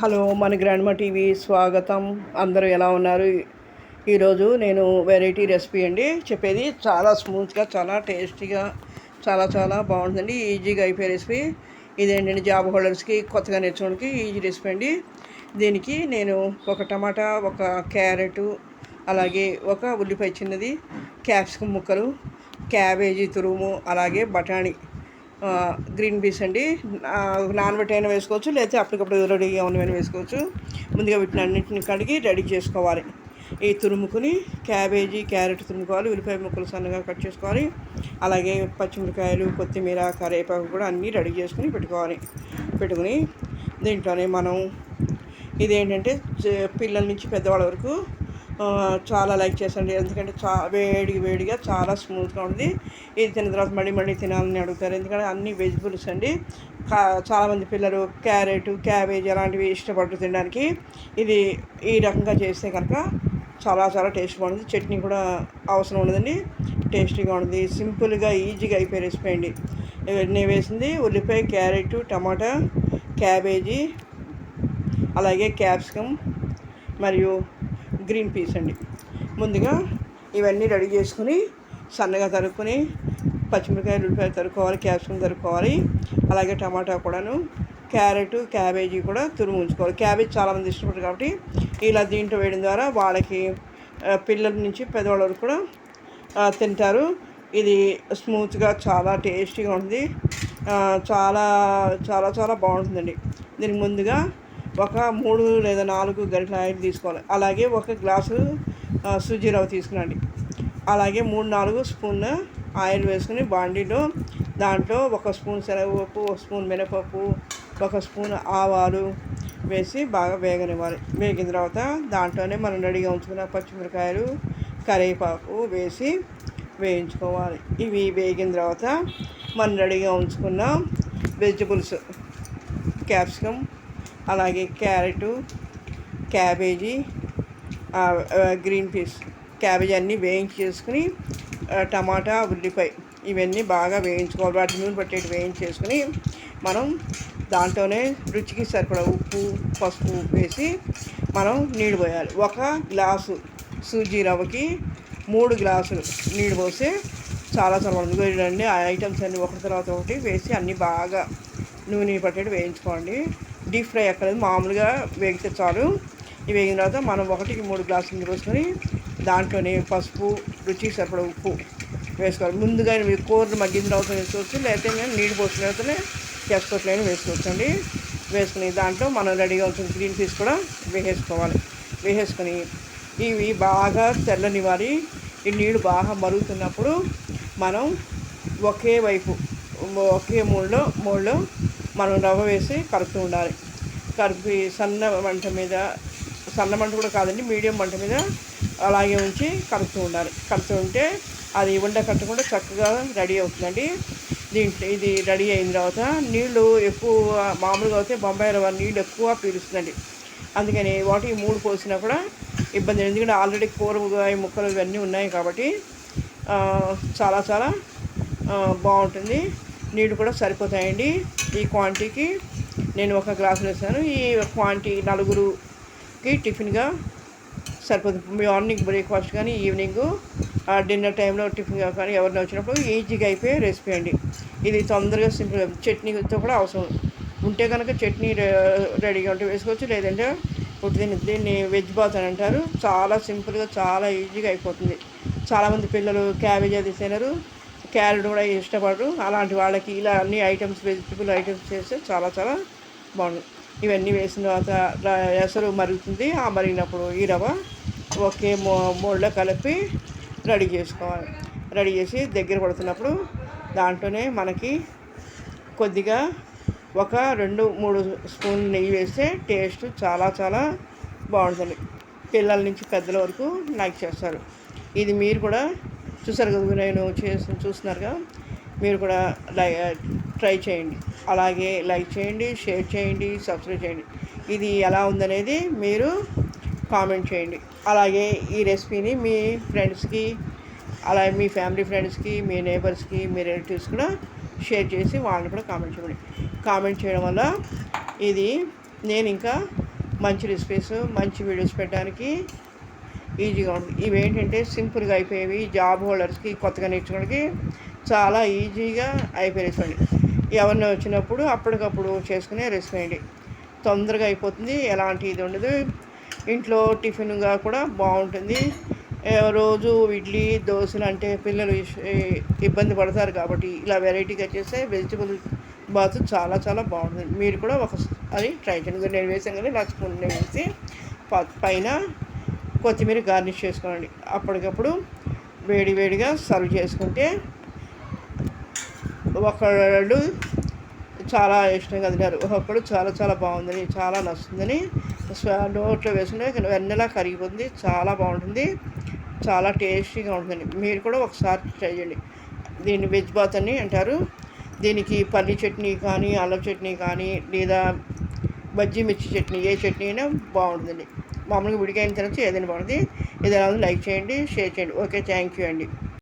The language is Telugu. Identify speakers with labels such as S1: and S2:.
S1: హలో మన గ్రాండ్మా టీవీ స్వాగతం. అందరూ ఎలా ఉన్నారు? ఈరోజు నేను వెరైటీ రెసిపీ అండి చెప్పేది. చాలా స్మూత్గా, చాలా టేస్టీగా, చాలా చాలా బాగుంటుందండి. ఈజీగా అయిపోయే రెసిపీ ఇదేంటండి. జాబ్ హోల్డర్స్కి, కొత్తగా నేర్చుకోవడానికి ఈజీ రెసిపీ అండి. దీనికి నేను ఒక టమాటా, ఒక క్యారెట్, అలాగే ఒక ఉల్లిపాయ చిన్నది, క్యాప్సికమ్ ముక్కలు, క్యాబేజీ తురుము, అలాగే బఠానీ, గ్రీన్ పీస్ అండి. నానబెట్టైనా వేసుకోవచ్చు, లేకపోతే అప్పటికప్పుడు రెడీగా ఉన్నవైనా వేసుకోవచ్చు. ముందుగా వీటిని అన్నింటిని కడిగి రెడీ చేసుకోవాలి. ఈ తురుముకుని క్యాబేజీ, క్యారెట్ తురుముకోవాలి. ఉల్లిపాయ ముక్కలు సన్నగా కట్ చేసుకోవాలి. అలాగే పచ్చిమిరకాయలు, కొత్తిమీర, కరివేపాకు కూడా అన్నీ రెడీ చేసుకుని పెట్టుకుని దీంట్లోనే మనం ఇదేంటంటే పిల్లల నుంచి పెద్దవాళ్ళ వరకు చాలా లైక్ చేస్తాండి. ఎందుకంటే వేడిగా చాలా స్మూత్గా ఉంటుంది. ఇది తిన్న తర్వాత మళ్ళీ తినాలని అడుగుతారు. ఎందుకంటే అన్ని వెజిటబుల్స్ అండి. చాలామంది పిల్లలు క్యారెట్, క్యాబేజ్ అలాంటివి ఇష్టపడుతూ తినడానికి. ఇది ఈ రకంగా చేస్తే కనుక చాలా చాలా టేస్ట్గా ఉంటుంది. చట్నీ కూడా అవసరం ఉండదండి, టేస్టీగా ఉంటుంది. సింపుల్గా ఈజీగా అయిపోయే రెసిపీ అండి. నేను వేసింది ఉల్లిపాయ, క్యారెట్, టమాటా, క్యాబేజీ, అలాగే క్యాప్సికమ్ మరియు గ్రీన్ పీస్ అండి. ముందుగా ఇవన్నీ రెడీ చేసుకుని సన్నగా తరుక్కుని పచ్చిమిరకాయలు, ఉల్లిపాయలు తరుక్కోవాలి, క్యాప్సికమ్ తరుక్కోవాలి, అలాగే టమాటా కూడాను, క్యారెట్, క్యాబేజీ కూడా తురుము ఉంచుకోవాలి. క్యాబేజ్ చాలామంది ఇష్టపడరు కాబట్టి ఇలా దీంట్లో వేయడం ద్వారా వాళ్ళకి పిల్లల నుంచి పెద్దవాళ్ళ వరకు కూడా తింటారు. ఇది స్మూత్గా చాలా టేస్టీగా ఉంటుంది. చాలా చాలా చాలా బాగుంటుందండి. దీనికి ముందుగా ఒక 3 లేదా 4 గరిటెల ఆయిల్ తీసుకోవాలి. అలాగే ఒక గ్లాసు సూజీ రవ్వ తీసుకురండి. అలాగే 3-4 స్పూన్ల ఆయిల్ వేసుకుని బాండీలో దాంట్లో 1 స్పూన్ శనగపప్పు, 1 స్పూన్ మినపప్పు, 1 స్పూన్ ఆవాలు వేసి బాగా వేగనివ్వాలి. వేగిన తర్వాత దాంట్లోనే మనం రెడీగా ఉంచుకున్న పచ్చిమిరకాయలు, కరివేపాకు వేసి వేయించుకోవాలి. ఇవి వేగిన తర్వాత మనం రెడీగా ఉంచుకున్న వెజిటబుల్స్, క్యాప్సికమ్, అలాగే carrot, cabbage, green peas, cabbage అన్నీ వేయించి చేసుకుని టమాటా, ఉల్లిపాయ ఇవన్నీ బాగా వేయించుకోవాలి. వాటి నూనె పట్టేటి వేయించేసుకుని మనం దాంట్లోనే రుచికి సరిపడా ఉప్పు, పసుపు వేసి మనం నీళ్ళు పోయాలి. 1 గ్లాసు సూజీ రవ్వకి 3 గ్లాసులు నీళ్ళు పోసి చాలా బాగుంటుంది. ఆ ఐటమ్స్ అన్నీ ఒకటి తర్వాత ఒకటి వేసి అన్నీ బాగా నూనె పట్టేటి వేయించుకోండి. డీప్ ఫ్రై అక్కర్లేదు, మామూలుగా వేగితే చాలు. ఇవి వేగిన తర్వాత మనం 1కి 3 గ్లాసులు నీళ్ళు పోసుకొని దాంట్లోనే పసుపు, రుచికి సరిపడా ఉప్పు వేసుకోవాలి. ముందుగా మీరు కూరలు మగ్గిన తర్వాత వేసుకోవచ్చు, లేకపోతే మేము నీళ్ళు పోసిన తర్వాతనే చేసుకోవట్లేదు వేసుకోవచ్చు అండి. వేసుకుని దాంట్లో మనం రెడీగా ఉంటుంది గ్రీన్ పీస్ కూడా వేసేసుకొని ఇవి బాగా తెల్లనివ్వాలి. ఈ నీళ్ళు బాగా మరుగుతున్నప్పుడు మనం ఒకే మూడులో మనం రవ్వ వేసి కలుపుతూ ఉండాలి. కలిపి సన్న మంట కూడా కాదండి, మీడియం మంట మీద అలాగే ఉంచి కలుపుతూ ఉంటే అది ఉండ కట్టకుండా చక్కగా రెడీ అవుతుందండి. ఇది రెడీ అయిన తర్వాత నీళ్ళు ఎక్కువ మామూలుగా అయితే బొంబాయి రవ్వ నీళ్ళు ఎక్కువ పీలుస్తుందండి. అందుకని వాటికి 3 పోసినా కూడా ఇబ్బంది. ఎందుకంటే ఆల్రెడీ కూరగాయ ముక్కలు ఇవన్నీ ఉన్నాయి కాబట్టి చాలా చాలా బాగుంటుంది. నీళ్ళు కూడా సరిపోతాయండి. ఈ క్వాంటిటీకి నేను 1 గ్లాసు వేసాను. ఈ క్వాంటిటీ 4కి టిఫిన్గా సరిపోతుంది. మార్నింగ్ బ్రేక్ఫాస్ట్ కానీ, ఈవినింగ్ డిన్నర్ టైంలో టిఫిన్గా కానీ ఎవరిని వచ్చినప్పుడు ఈజీగా అయిపోయే రెసిపీ అండి. ఇది తొందరగా సింపుల్. చట్నీతో కూడా అవసరం ఉంటే కనుక చట్నీ రెడీగా ఉంటే వేసుకోవచ్చు, లేదంటే దీన్ని వెజ్ బాత్ అని అంటారు. చాలా సింపుల్గా చాలా ఈజీగా అయిపోతుంది. చాలామంది పిల్లలు క్యాబేజ్ అది తినరు, క్యారెట్ కూడా ఇష్టపడరు. అలాంటి వాళ్ళకి ఇలా అన్ని ఐటమ్స్, వెజిటబుల్ ఐటమ్స్ చేస్తే చాలా చాలా బాగుంటుంది. ఇవన్నీ వేసిన తర్వాత ఎసరు మరుగుతుంది. ఆ మరిగినప్పుడు ఈ రవ్వ ఒకే మోడ్లో కలిపి రెడీ చేసుకోవాలి. రెడీ చేసి దగ్గర పడుతున్నప్పుడు దాంట్లోనే మనకి కొద్దిగా 1-2-3 స్పూన్లు నెయ్యి వేస్తే టేస్ట్ చాలా చాలా బాగుంటుంది. పిల్లల నుంచి పెద్దల వరకు లైక్ చేస్తారు. ఇది మీరు కూడా చూసారు కదా, నేను చూస్తున్నారుగా, మీరు కూడా ట్రై చేయండి. అలాగే లైక్ చేయండి, షేర్ చేయండి, సబ్స్క్రైబ్ చేయండి. ఇది ఎలా ఉందనేది మీరు కామెంట్ చేయండి. అలాగే ఈ రెసిపీని మీ ఫ్రెండ్స్కి, అలాగే మీ ఫ్యామిలీ ఫ్రెండ్స్కి, మీ నేబర్స్కి, మీ రిలేటివ్స్ కూడా షేర్ చేసి వాళ్ళని కూడా కామెంట్ చేయడం వల్ల ఇది నేను ఇంకా మంచి రెసిపీస్, మంచి వీడియోస్ పెట్టడానికి ఈజీగా ఉంటుంది. ఇవేంటంటే సింపుల్గా అయిపోయేవి. జాబ్ హోల్డర్స్కి, కొత్తగా నేర్చుకోవడానికి చాలా ఈజీగా అయిపోయే రెసిపీ అండి. ఎవరిని వచ్చినప్పుడు అప్పటికప్పుడు చేసుకునే రెసిపీ అండి. తొందరగా అయిపోతుంది, ఎలాంటి ఇది ఉండదు. ఇంట్లో టిఫిన్గా కూడా బాగుంటుంది. రోజు ఇడ్లీ దోశలు అంటే పిల్లలు ఇబ్బంది పడతారు కాబట్టి ఇలా వెరైటీగా చేస్తే వెజిటబుల్ బాత్ చాలా చాలా బాగుంటుంది. మీరు కూడా ఒకసారి ట్రై చేయండి. నేను వేసాను కదా, ఇలా స్పూన్ వేసి పైన కొత్తిమీర గార్నిష్ చేసుకోండి. అప్పటికప్పుడు వేడివేడిగా సర్వ్ చేసుకుంటే ఒకళ్ళు చాలా ఇష్టంగా తిన్నారు, ఒకప్పుడు చాలా చాలా బాగుందని, చాలా నచ్చుతుందని నోట్లో వేసుకుంటే వెన్నెలా కరిగిపోతుంది. చాలా బాగుంటుంది, చాలా టేస్టీగా ఉంటుందండి. మీరు కూడా ఒకసారి ట్రై చేయండి. దీన్ని వెజ్ బాత్ అని అంటారు. దీనికి పల్లి చట్నీ కానీ, అల్లం చట్నీ కానీ, లేదా బజ్జీ మిర్చి చట్నీ, ఏ చట్నీ అయినా బాగుంటుందండి. మామూలుగా విడిగా అయిన తినచ్చు, ఏదైనా బాగుంటుంది. ఏదైనా లైక్ చేయండి, షేర్ చేయండి. ఓకే, థ్యాంక్ యూ అండి.